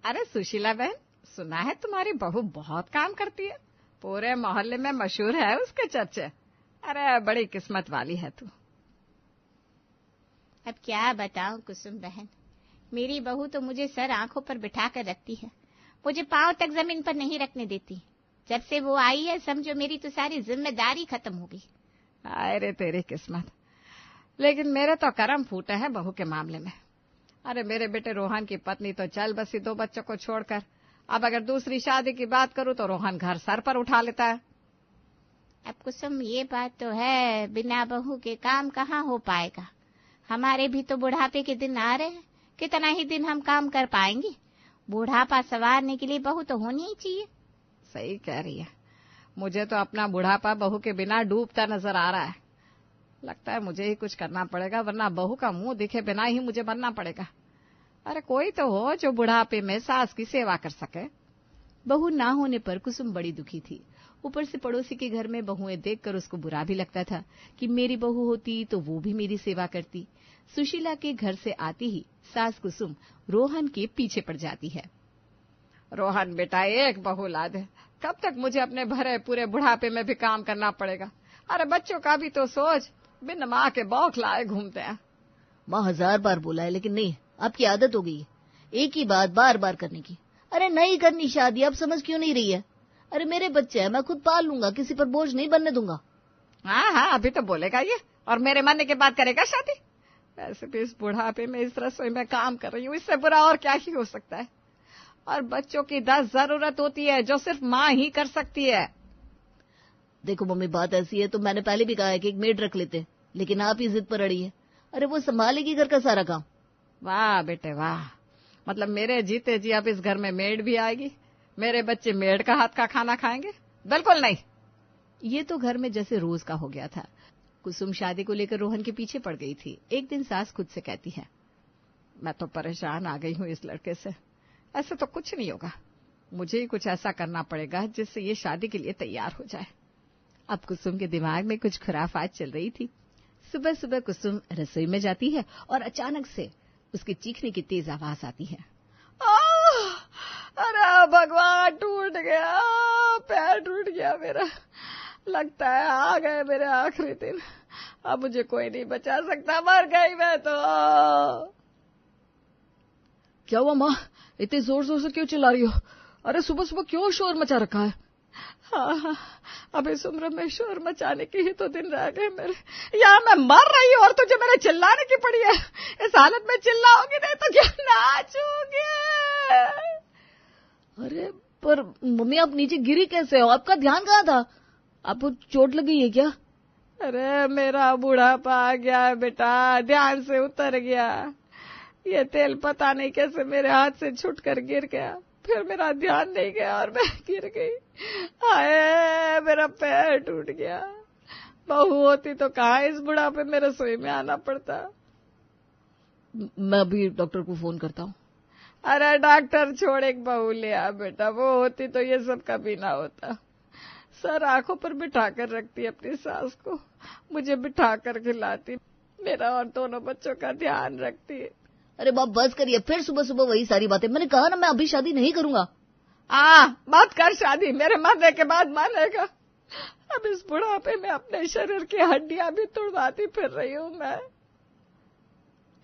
अरे सुशीला बहन, सुना है तुम्हारी बहू बहुत काम करती है, पूरे मोहल्ले में मशहूर है उसके चर्चे। अरे बड़ी किस्मत वाली है तू। अब क्या बताऊं कुसुम बहन, मेरी बहू तो मुझे सर आंखों पर बिठा कर रखती है, मुझे पांव तक जमीन पर नहीं रखने देती। जब से वो आई है समझो मेरी तो सारी जिम्मेदारी खत्म हो गई। अरे तेरी किस्मत, लेकिन मेरे तो करम फूटे हैं बहू के मामले में। अरे मेरे बेटे रोहन की पत्नी तो चल बसी 2 बच्चों को छोड़कर, अब अगर दूसरी शादी की बात करूं तो रोहन घर सर पर उठा लेता है। अब कुसुम ये बात तो है, बिना बहू के काम कहाँ हो पाएगा। हमारे भी तो बुढ़ापे के दिन आ रहे हैं, कितना ही दिन हम काम कर पाएंगे। बुढ़ापा संवारने के लिए बहू तो होनी ही चाहिए। सही कह रही है, मुझे तो अपना बुढ़ापा बहू के बिना डूबता नजर आ रहा है। लगता है मुझे ही कुछ करना पड़ेगा, वरना बहू का मुंह दिखे बिना ही मुझे बनना पड़ेगा। अरे कोई तो हो जो बुढ़ापे में सास की सेवा कर सके। बहू ना होने पर कुसुम बड़ी दुखी थी। ऊपर से पड़ोसी के घर में बहुएं देखकर उसको बुरा भी लगता था कि मेरी बहू होती तो वो भी मेरी सेवा करती। सुशीला के घर से आती ही सास कुसुम रोहन के पीछे पड़ जाती है। रोहन बेटा, एक बहू ला दे, कब तक मुझे अपने भरे पूरे बुढ़ापे में भी काम करना पड़ेगा। अरे बच्चों का भी तो सोच, बिन माँ के बौखलाए घूमते हैं। माँ 1000 बार बोला है, लेकिन नहीं, आपकी आदत हो गई है एक ही बात बार बार करने की। अरे नहीं करनी शादी, आप समझ क्यों नहीं रही है? अरे मेरे बच्चे हैं, मैं खुद पाल लूंगा, किसी पर बोझ नहीं बनने दूंगा। हाँ, अभी तो बोलेगा ये, और मेरे मरने के बाद करेगा शादी। वैसे भी इस बुढ़ापे में इस रसोई में काम कर रही हूँ, इससे बुरा और क्या ही हो सकता है। और बच्चों की 10 जरूरत होती है जो सिर्फ माँ ही कर सकती है। देखो मम्मी, बात ऐसी है तो मैंने पहले भी कहा है कि एक मेड रख लेते, लेकिन आप ही जिद पर अड़ी है। अरे वो संभालेगी घर का सारा काम। वाह बेटे वाह, मतलब मेरे जीते जी अब इस घर में मेड भी आएगी, मेरे बच्चे मेड का हाथ का खाना खाएंगे? बिल्कुल नहीं। ये तो घर में जैसे रोज का हो गया था। कुसुम शादी को लेकर रोहन के पीछे पड़ गई थी। एक दिन सास खुद से कहती है, मैं तो परेशान आ गई हूँ इस लड़के से, ऐसे तो कुछ नहीं होगा, मुझे ही कुछ ऐसा करना पड़ेगा जिससे ये शादी के लिए तैयार हो जाए। अब कुसुम के दिमाग में कुछ खुराफात चल रही थी। सुबह सुबह कुसुम रसोई में जाती है और अचानक से उसके चीखने की तेज आवाज आती है। अरे भगवान, टूट गया, पैर टूट गया मेरा। लगता है आ गए मेरे आखिरी दिन, अब मुझे कोई नहीं बचा सकता, मर गई मैं तो। क्या हुआ माँ, इतने जोर जोर से क्यों चिल्ला रही हो? अरे सुबह सुबह क्यों शोर मचा रखा है? हाँ, अब इस उम्र में शोर मचाने के ही तो दिन रह गए मेरे। यहाँ मैं मर रही हूँ और तुझे मेरे चिल्लाने की पड़ी है। इस हालत में चिल्लाओगी नहीं तो क्या नाचोगे? अरे पर मम्मी, आप नीचे गिरी कैसे हो? आपका ध्यान कहाँ था? आपको चोट लगी है क्या? अरे मेरा बुढ़ापा आ गया बेटा, ध्यान से उतर गया। ये तेल पता नहीं कैसे मेरे हाथ से छूटकर गिर गया, फिर मेरा ध्यान नहीं गया और मैं गिर गई। हाय, मेरा पैर टूट गया। बहू होती तो कहाँ इस बुढ़ापे में रसोई में आना पड़ता। मैं अभी डॉक्टर को फोन करता हूँ। अरे डॉक्टर छोड़, एक बहू ले आ बेटा, वो होती तो ये सब कभी ना होता। सर आंखों पर बिठा कर रखती अपनी सास को, मुझे बिठा कर खिलाती, मेरा और दोनों बच्चों का ध्यान रखती। अरे बाप बस करिए, फिर सुबह सुबह वही सारी बातें। मैंने कहा ना मैं अभी शादी नहीं करूंगा। मत कर शादी, मेरे मरने के बाद मानेगा। अब इस बुढ़ापे में अपने शरीर की हड्डियां भी तुड़वाती फिर रही हूँ मैं।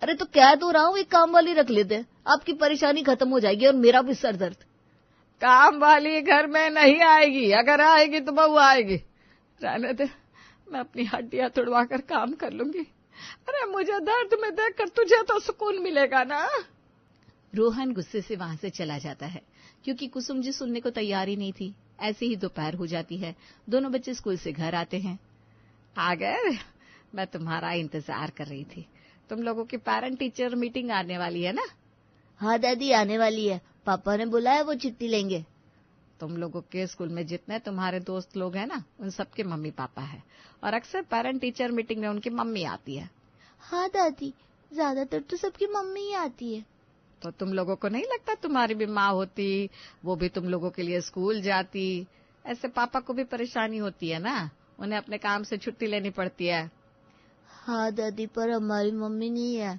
अरे तो कह तो रहा हूँ, एक काम वाली रख लेते हैं, आपकी परेशानी खत्म हो जाएगी और मेरा भी सर दर्द। काम वाली घर में नहीं आएगी, अगर आएगी तो बहू आएगी। रहने दे, मैं अपनी हड्डियां तुड़वा कर काम कर लूंगी। अरे मुझे दर्द में देखकर तुझे तो सुकून मिलेगा ना। रोहन गुस्से से वहां से चला जाता है, क्योंकि कुसुम जी सुनने को तैयार ही नहीं थी। ऐसे ही दोपहर हो जाती है, दोनों बच्चे स्कूल से घर आते हैं। आ गए? मैं तुम्हारा इंतजार कर रही थी। तुम लोगों की पेरेंट टीचर मीटिंग आने वाली है ना? हाँ दादी, आने वाली है, पापा ने बुलाया, वो चिट्ठी लेंगे। तुम लोगों के स्कूल में जितने तुम्हारे दोस्त लोग हैं ना, उन सबके मम्मी पापा है, और अक्सर पेरेंट टीचर मीटिंग में उनकी मम्मी आती है। हाँ दादी, ज्यादातर तो सबकी मम्मी ही आती है। तो तुम लोगों को नहीं लगता तुम्हारी भी माँ होती, वो भी तुम लोगों के लिए स्कूल जाती? ऐसे पापा को भी परेशानी होती है ना, उन्हें अपने काम से छुट्टी लेनी पड़ती है। हाँ दादी, पर हमारी मम्मी नहीं है।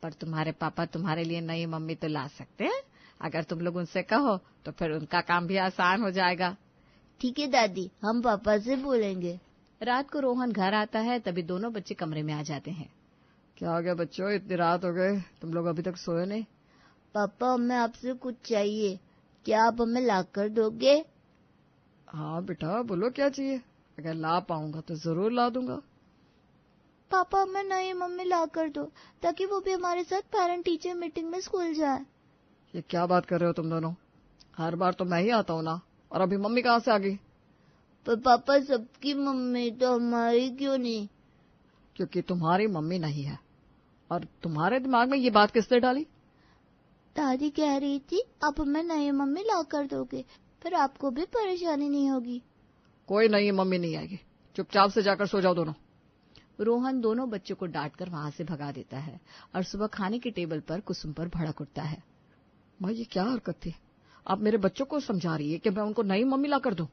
पर तुम्हारे पापा तुम्हारे लिए नई मम्मी तो ला सकते हैं। अगर तुम लोग उनसे कहो तो फिर उनका काम भी आसान हो जाएगा। ठीक है दादी, हम पापा से बोलेंगे। रात को रोहन घर आता है, तभी दोनों बच्चे कमरे में आ जाते हैं। क्या हो गया बच्चों, इतनी रात हो गए, तुम लोग अभी तक सोए नहीं? पापा, हमें आपसे कुछ चाहिए, क्या आप हमें ला कर दोगे? हाँ बेटा, बोलो क्या चाहिए, अगर ला पाऊंगा तो जरूर ला दूंगा। पापा, हमें नई मम्मी ला कर दो, ताकि वो भी हमारे साथ पेरेंट टीचर मीटिंग में स्कूल जाए। ये क्या बात कर रहे हो तुम दोनों, हर बार तो मैं ही आता हूँ ना, और अभी मम्मी कहाँ से आ गई? पर पापा, सबकी मम्मी तो हमारी क्यों नहीं? क्योंकि तुम्हारी मम्मी नहीं है। और तुम्हारे दिमाग में ये बात किसने डाली? दादी कह रही थी आप हमें नई मम्मी ला कर दोगे, फिर आपको भी परेशानी नहीं होगी। कोई नई मम्मी नहीं आएगी, चुपचाप से जाकर सो जाओ दोनों। रोहन दोनों बच्चों को डांटकर वहां से भगा देता है और सुबह खाने की टेबल पर कुसुम पर भड़क उठता है। माँ, ये क्या हरकत थी? आप मेरे बच्चों को समझा रही है कि मैं उनको नई मम्मी ला कर दूं?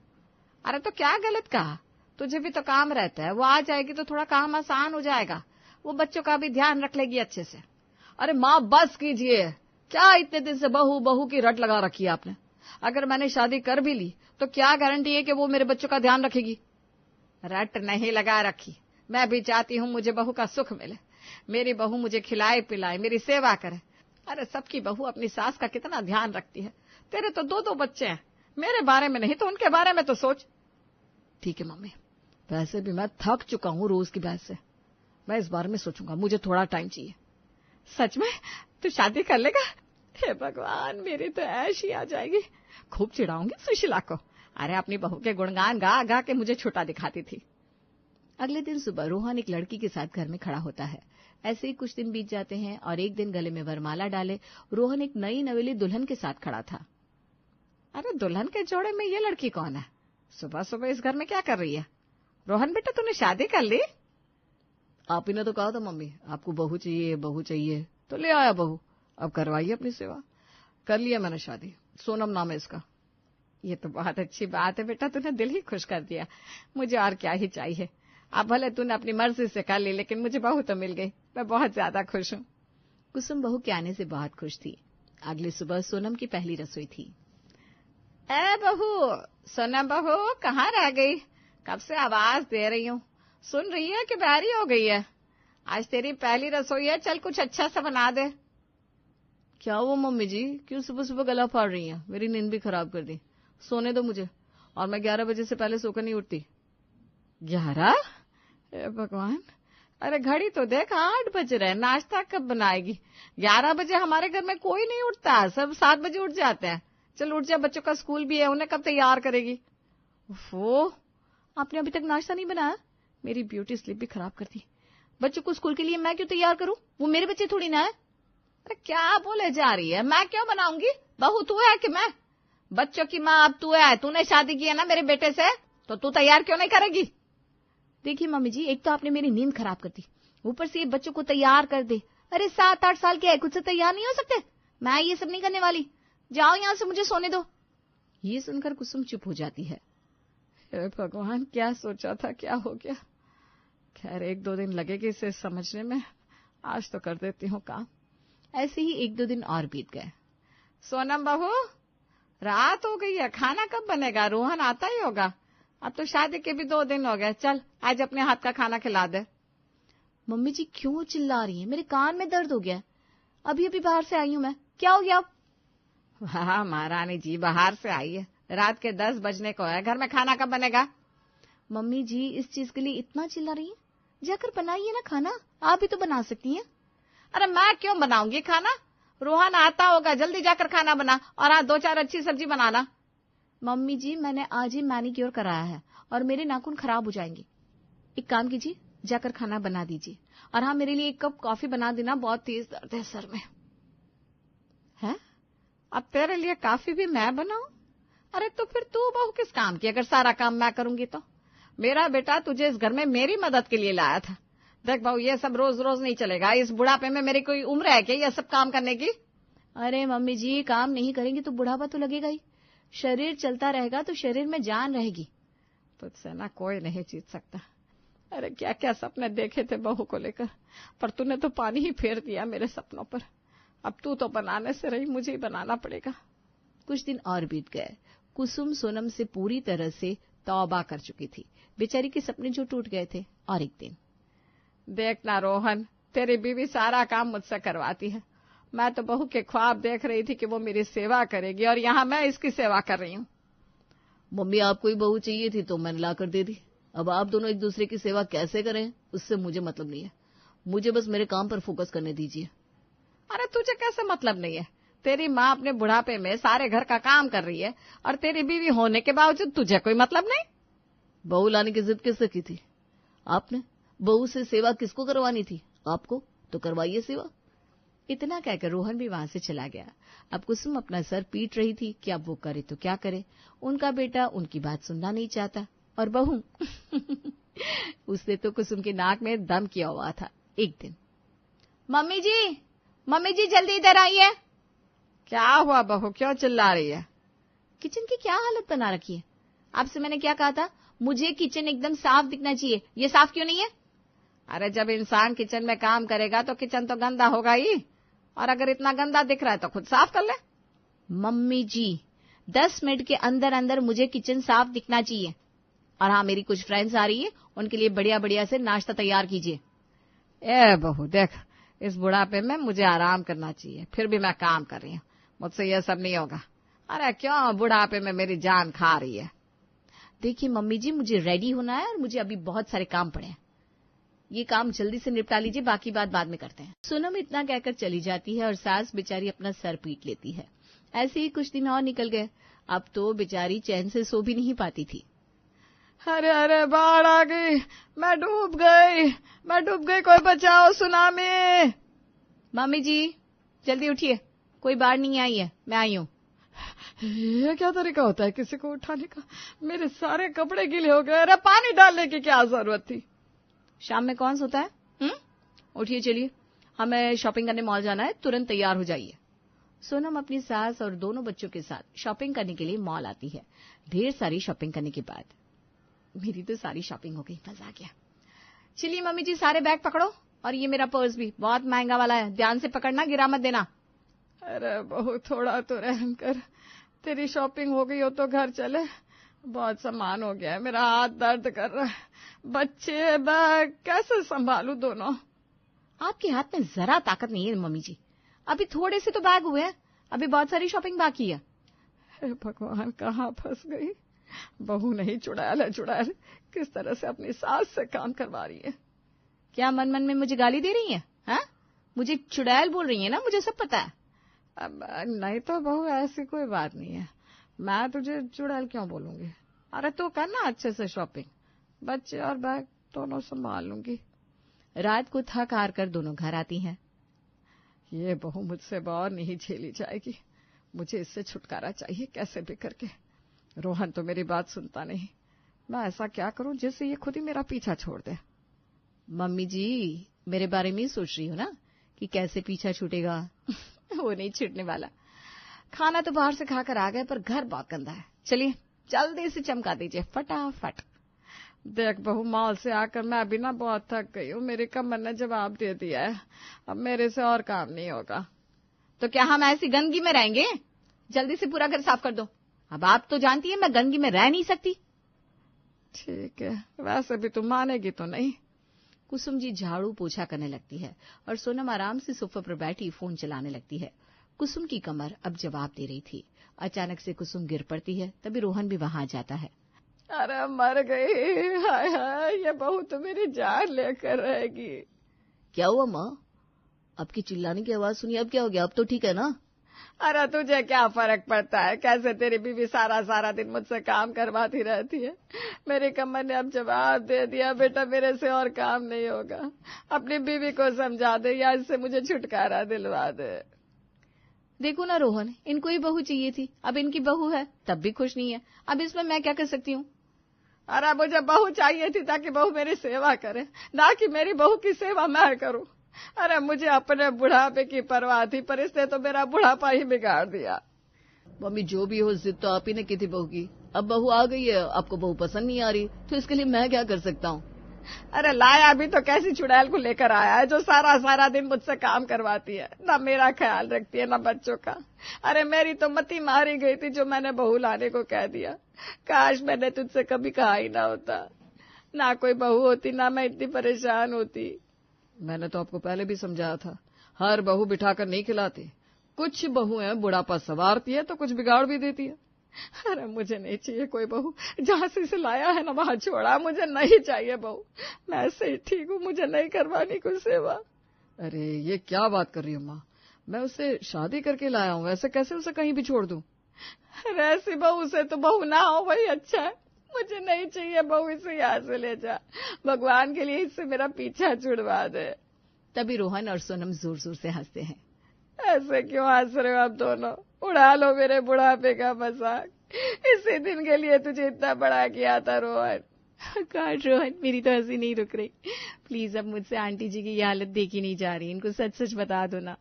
अरे तो क्या गलत कहा, तुझे भी तो काम रहता है, वो आ जाएगी तो थोड़ा काम आसान हो जाएगा, वो बच्चों का भी ध्यान रख लेगी अच्छे से। अरे माँ बस कीजिए, क्या इतने दिन से बहू बहू की रट लगा रखी है आपने? अगर मैंने शादी कर भी ली तो क्या गारंटी है कि वो मेरे बच्चों का ध्यान रखेगी? रट नहीं लगा रखी, मैं भी चाहती हूँ मुझे बहू का सुख मिले, मेरी बहू मुझे खिलाए पिलाए, मेरी सेवा करे। अरे सबकी बहू अपनी सास का कितना ध्यान रखती है, तेरे तो दो बच्चे हैं, मेरे बारे में नहीं तो उनके बारे में तो सोच। ठीक है मम्मी, वैसे भी मैं थक चुका हूँ रोज की बहस से, मैं इस बारे में सोचूंगा, मुझे थोड़ा टाइम चाहिए। सच में तू शादी कर लेगा? हे भगवान, मेरी तो ऐश ही आ जाएगी। खूब चिढ़ाऊंगी सुशीला को। अरे अपनी बहू के गुणगान गा गा के मुझे छोटा दिखाती थी। अगले दिन सुबह रोहन एक लड़की के साथ घर में खड़ा होता है। ऐसे ही कुछ दिन बीत जाते हैं और एक दिन गले में वरमाला डाले रोहन एक नई नवेली दुल्हन के साथ खड़ा था। अरे दुल्हन के जोड़े में ये लड़की कौन है? सुबह सुबह इस घर में क्या कर रही है? रोहन बेटा, तूने शादी कर ली? आप ही ने तो कहा था मम्मी, आपको बहू चाहिए, बहू चाहिए, तो ले आया बहू, अब करवाइए अपनी सेवा। कर लिया मैंने शादी, सोनम नाम है इसका। ये तो बहुत अच्छी बात है बेटा, तूने दिल ही खुश कर दिया, मुझे और क्या ही चाहिए। अब भले तूने अपनी मर्जी से कर ली, लेकिन मुझे बहू तो मिल गई, मैं बहुत ज्यादा खुश हूँ। कुसुम बहू के आने से बहुत खुश थी। अगली सुबह सोनम की पहली रसोई थी। ए बहू, सोनम बहू कहाँ रह गई? कब से आवाज दे रही हूँ, सुन रही है कि बहरी हो गई है? आज तेरी पहली रसोई है, चल कुछ अच्छा सा बना दे। क्या वो मम्मी जी, क्यों सुबह सुबह गला फाड़ रही हैं? मेरी नींद भी खराब कर दी, सोने दो मुझे, और मैं 11 बजे से पहले सोकर नहीं उठती। 11? भगवान, अरे घड़ी तो देख, 8 बज रहे, नाश्ता कब बनाएगी? 11 बजे हमारे घर में कोई नहीं उठता, सब 7 बजे उठ जाते हैं। चल उठ जा, बच्चों का स्कूल भी है, उन्हें कब तैयार करेगी? वो आपने अभी तक नाश्ता नहीं बनाया? मेरी ब्यूटी स्लीप भी खराब कर दी। बच्चों को स्कूल के लिए मैं क्यों तैयार करूं? वो मेरे बच्चे थोड़ी ना है। अरे क्या बोले जा रही है, मैं क्यों बनाऊंगी? बहू तू है कि मैं? बच्चों की माँ अब तू है, तूने शादी की है ना मेरे बेटे से, तो तू तैयार क्यों नहीं करेगी? देखिए मम्मी जी, एक तो आपने मेरी नींद खराब कर दी, ऊपर से ये बच्चों को तैयार कर दे। अरे 7-8 साल के है, कुछ से तैयार नहीं हो सकते? मैं ये सब नहीं करने वाली, जाओ यहाँ से, मुझे सोने दो। ये सुनकर कुसुम चुप हो जाती है। भगवान, क्या सोचा था, क्या हो गया? खैर 1-2 दिन लगेगी इसे समझने में, आज तो कर देती हूँ काम। ऐसे ही 1-2 दिन और बीत गए। सोनम बहू, रात हो गई है, खाना कब बनेगा? रोहन आता ही होगा, अब तो शादी के भी 2 दिन हो गए, चल आज अपने हाथ का खाना खिला दे। मम्मी जी क्यों चिल्ला रही है, मेरे कान में दर्द हो गया, अभी अभी बाहर से आई हूँ मैं, क्या हो गया? हाँ महारानी जी, बाहर से आई है, रात के 10 बजने को है, घर में खाना कब बनेगा? मम्मी जी इस चीज के लिए इतना चिल्ला रही है, जाकर बनाइए ना खाना, आप ही तो बना सकती हैं। अरे मैं क्यों बनाऊंगी खाना, रोहन आता होगा, जल्दी जाकर खाना बना, और हाँ 2-4 अच्छी सब्जी बनाना। मम्मी जी मैंने आज ही मैनिक्योर कराया है और मेरे नाखून खराब हो जाएंगे। एक काम कीजिए, जाकर खाना बना दीजिए, और हाँ मेरे लिए 1 कप कॉफी बना देना, बहुत तेज दर्द है सर में। है? अब तेरे लिए कॉफी भी मैं बनाऊं? अरे तो फिर तू बहू किस काम की, अगर सारा काम मैं करूंगी तो? मेरा बेटा तुझे इस घर में मेरी मदद के लिए लाया था। देख बहू, ये सब रोज रोज नहीं चलेगा, इस बुढ़ापे में मेरी कोई उम्र है क्या ये सब काम करने की? अरे मम्मी जी, काम नहीं करेंगी तो बुढ़ापा तो लगेगा ही, शरीर चलता रहेगा तो शरीर में जान रहेगी। तुझसे ना कोई नहीं जीत सकता। अरे क्या क्या सपने देखे थे बहू को लेकर, पर तूने तो पानी ही फेर दिया मेरे सपनों पर। अब तू तो बनाने से रही, मुझे ही बनाना पड़ेगा। कुछ दिन और बीत गए। कुसुम सोनम से पूरी तरह से तौबा कर चुकी थी। बेचारी के सपने जो टूट गए थे। और एक दिन, देखना रोहन, तेरी बीवी सारा काम मुझसे करवाती है। मैं तो बहू के ख्वाब देख रही थी कि वो मेरी सेवा करेगी, और यहाँ मैं इसकी सेवा कर रही हूँ। मम्मी, आपको ही बहू चाहिए थी तो मैंने लाकर दे दी। अब आप दोनों एक दूसरे की सेवा कैसे करें उससे मुझे मतलब नहीं है। मुझे बस मेरे काम पर फोकस करने दीजिए। अरे तुझे कैसे मतलब नहीं है? तेरी माँ अपने बुढ़ापे में सारे घर का काम कर रही है, और तेरी बीवी होने के बावजूद तुझे कोई मतलब नहीं। बहू लाने की जिद किससे की थी? आपने। बहू से सेवा किसको करवानी थी? आपको। तो करवाइए सेवा। इतना कहकर रोहन भी वहां से चला गया। अब कुसुम अपना सर पीट रही थी कि अब वो करे तो क्या करे। उनका बेटा उनकी बात सुनना नहीं चाहता, और बहू उसने तो कुसुम के नाक में दम किया हुआ था। एक दिन, मम्मी जी जल्दी इधर आइए। क्या हुआ बहू, क्यों चिल्ला रही है? किचन की क्या हालत बना रखी है? आपसे मैंने क्या कहा था? मुझे किचन एकदम साफ दिखना चाहिए। ये साफ क्यों नहीं है? अरे जब इंसान किचन में काम करेगा तो किचन तो गंदा होगा ही, और अगर इतना गंदा दिख रहा है तो खुद साफ कर ले। मम्मी जी, 10 मिनट के अंदर अंदर मुझे किचन साफ दिखना चाहिए। और हाँ, मेरी कुछ फ्रेंड्स आ रही है, उनके लिए बढ़िया बढ़िया से नाश्ता तैयार कीजिए। ए बहू देख, इस बुढ़ापे में मुझे आराम करना चाहिए, फिर भी मैं काम कर रही हूँ। मुझसे यह सब नहीं होगा। अरे क्यों बुढ़ापे में मेरी जान खा रही है? देखिए मम्मी जी, मुझे रेडी होना है और मुझे अभी बहुत सारे काम पड़े हैं। ये काम जल्दी से निपटा लीजिए, बाकी बात बाद में करते हैं। सोनम इतना कहकर चली जाती है और सास बेचारी अपना सर पीट लेती है। ऐसे ही कुछ दिन और निकल गए। अब तो बेचारी चैन से सो भी नहीं पाती थी। अरे अरे, बाढ़ आ गई, मैं डूब गई, कोई बचाओ, सुनामी। मम्मी जी जल्दी उठिए, कोई बाढ़ नहीं आई है, मैं आई हूँ। ये क्या तरीका होता है किसी को उठाने का? मेरे सारे कपड़े गीले हो गए। अरे पानी डालने की क्या जरूरत थी? शाम में कौन सोता है? उठिए, चलिए, हमें शॉपिंग करने मॉल जाना है, तुरंत तैयार हो जाइए। सोनम अपनी सास और दोनों बच्चों के साथ शॉपिंग करने के लिए मॉल आती है। ढेर सारी शॉपिंग करने के बाद मेरी तो सारी शॉपिंग हो गई, मजा आ गया। चलिए मम्मी जी, सारे बैग पकड़ो, और ये मेरा पर्स भी बहुत महंगा वाला है, ध्यान से पकड़ना, गिरा मत देना। अरे बहू, थोड़ा तो रहम कर। तेरी शॉपिंग हो गई हो तो घर चले। बहुत सामान हो गया है, मेरा हाथ दर्द कर रहा है। बच्चे, बैग कैसे संभालूं दोनों? आपके हाथ में जरा ताकत नहीं है मम्मी जी, अभी थोड़े से तो बैग हुए हैं, अभी बहुत सारी शॉपिंग बाकी है। हे भगवान, कहाँ फंस गई। बहू नहीं, चुड़ैल किस तरह से अपनी सास से काम करवा रही है। क्या मन मन में मुझे गाली दे रही है? हाँ, मुझे चुड़ैल बोल रही है ना, मुझे सब पता है। अब नहीं तो बहू, ऐसी कोई बात नहीं है, मैं तुझे चुड़ैल क्यों बोलूंगी? अरे तू करना अच्छे से शॉपिंग, बच्चे और बैग दोनों संभाल लूंगी। रात को थक हार कर दोनों घर आती हैं। ये बहू मुझसे और नहीं झेली जाएगी, मुझे इससे छुटकारा चाहिए कैसे भी करके। रोहन तो मेरी बात सुनता नहीं, मैं ऐसा क्या करूं जिससे ये खुद ही मेरा पीछा छोड़ दे। मम्मी जी, मेरे बारे में ही सोच रही हो ना कि कैसे पीछा छूटेगा? वो नहीं छूटने वाला। खाना तो बाहर से खाकर आ गए, पर घर बहुत गंदा है। चलिए जल्दी से चमका दीजिए फटाफट। देख बहू, मॉल से आकर मैं अभी ना बहुत थक गई हूँ, मेरी कमर ने जवाब दे दिया है, अब मेरे से और काम नहीं होगा। तो क्या हम ऐसी गंदगी में रहेंगे? जल्दी से पूरा घर साफ कर दो। अब आप तो जानती है मैं गंदगी में रह नहीं सकती। ठीक है, वैसे भी तुम मानेगी तो नहीं। कुसुम जी झाड़ू पोछा करने लगती है और सोनम आराम से सोफा पर बैठी फोन चलाने लगती है। कुसुम की कमर अब जवाब दे रही थी। अचानक से कुसुम गिर पड़ती है, तभी रोहन भी वहां जाता है। अरे मर गई, हाय हाय, ये बहू तो मेरी जान लेकर रहेगी। क्या हुआ माँ? आपकी चिल्लाने की आवाज सुनी, अब क्या हो गया? अब तो ठीक है ना? अरे तुझे क्या फर्क पड़ता है, कैसे तेरी बीवी सारा दिन मुझसे काम करवाती रहती है। मेरी कमर ने अब जवाब दे दिया, बेटा मेरे से और काम नहीं होगा। अपनी बीवी को समझा दे या इससे मुझे छुटकारा दिलवा दे। देखो ना रोहन, इनको ही बहू चाहिए थी, अब इनकी बहू है तब भी खुश नहीं है। अब इसमें मैं क्या कर सकती हूँ? अरे मुझे बहू चाहिए थी ताकि बहू मेरी सेवा करे, ना कि मेरी बहू की सेवा मैं करूं। अरे मुझे अपने बुढ़ापे की परवाह थी, पर इसने तो मेरा बुढ़ापा ही बिगाड़ दिया। मम्मी जो भी हो, जिद तो आप ही ने की थी बहू की। अब बहू आ गई है, आपको बहू पसंद नहीं आ रही, तो इसके लिए मैं क्या कर सकता हूँ? अरे लाया भी तो कैसी चुड़ैल को लेकर आया है जो सारा सारा दिन मुझसे काम करवाती है, ना मेरा ख्याल रखती है ना बच्चों का। अरे मेरी तो मती मारी गई थी जो मैंने बहू लाने को कह दिया। काश मैंने तुझसे कभी कहा ही ना होता, ना कोई बहू होती ना मैं इतनी परेशान होती। मैंने तो आपको पहले भी समझाया था, हर बहू बिठाकर नहीं खिलाती। कुछ बहू है बुढ़ापा संवारती है तो कुछ बिगाड़ भी देती है। अरे मुझे नहीं चाहिए कोई बहू, जहां से इसे लाया है ना वहां छोड़ा, मुझे नहीं चाहिए बहू। मैं ऐसे ही ठीक हूँ, मुझे नहीं करवानी कोई सेवा। अरे ये क्या बात कर रही हो माँ, मैं उससे शादी करके लाया हूँ, ऐसे कैसे उसे कहीं भी छोड़ दूं? अरे ऐसी बहू से तो बहू ना हो वही अच्छा है। मुझे नहीं चाहिए बहू, इसे यहाँ से ले जा, भगवान के लिए इससे मेरा पीछा छुड़वा दे। तभी रोहन और सोनम जोर जोर से हंसते हैं। ऐसे क्यों हंस रहे हो आप दोनों? उड़ा लो मेरे बुढ़ापे का मजाक। इसी दिन के लिए तुझे इतना बड़ा किया था रोहन। गॉड रोहन, मेरी तो हंसी नहीं रुक रही। प्लीज अब मुझसे आंटी जी की ये हालत देखी नहीं जा रही, इनको सच सच बता दो ना।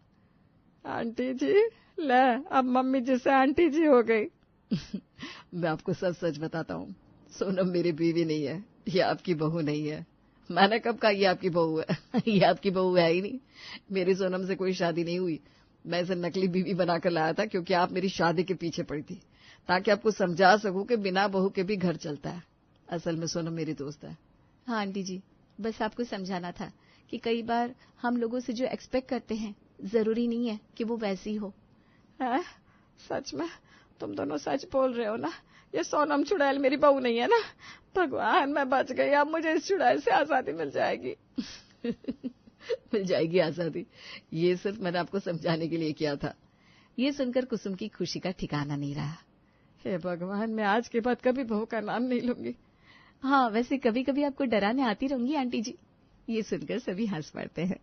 आंटी जी? ले, अब मम्मी जी से आंटी जी हो गई। मैं आपको सच सच बताता हूँ, सोनम मेरी बीवी नहीं है, ये आपकी बहू नहीं है। मैंने कब कहा ये आपकी बहू है? ये आपकी बहू है ही नहीं। मेरी सोनम से कोई शादी नहीं हुई। मैं इसे नकली बीवी बनाकर लाया था क्योंकि आप मेरी शादी के पीछे पड़ी थी, ताकि आपको समझा सकूं कि बिना बहू के भी घर चलता है। असल में सोनम मेरी दोस्त है। हाँ आंटी जी, बस आपको समझाना था कि कई बार हम लोगों से जो एक्सपेक्ट करते हैं जरूरी नहीं है कि वो वैसी हो। है? सच में तुम दोनों सच बोल रहे हो ना? ये सोनम चुड़ैल मेरी बहू नहीं है ना? भगवान मैं बच गई, अब मुझे इस चुड़ैल से आजादी मिल जाएगी। मिल जाएगी आजादी, ये सिर्फ मैंने आपको समझाने के लिए किया था। ये सुनकर कुसुम की खुशी का ठिकाना नहीं रहा। हे भगवान, मैं आज के बाद कभी बहू का नाम नहीं लूंगी। हाँ वैसे कभी कभी आपको डराने आती रहूंगी आंटी जी। ये सुनकर सभी हंस पड़ते हैं।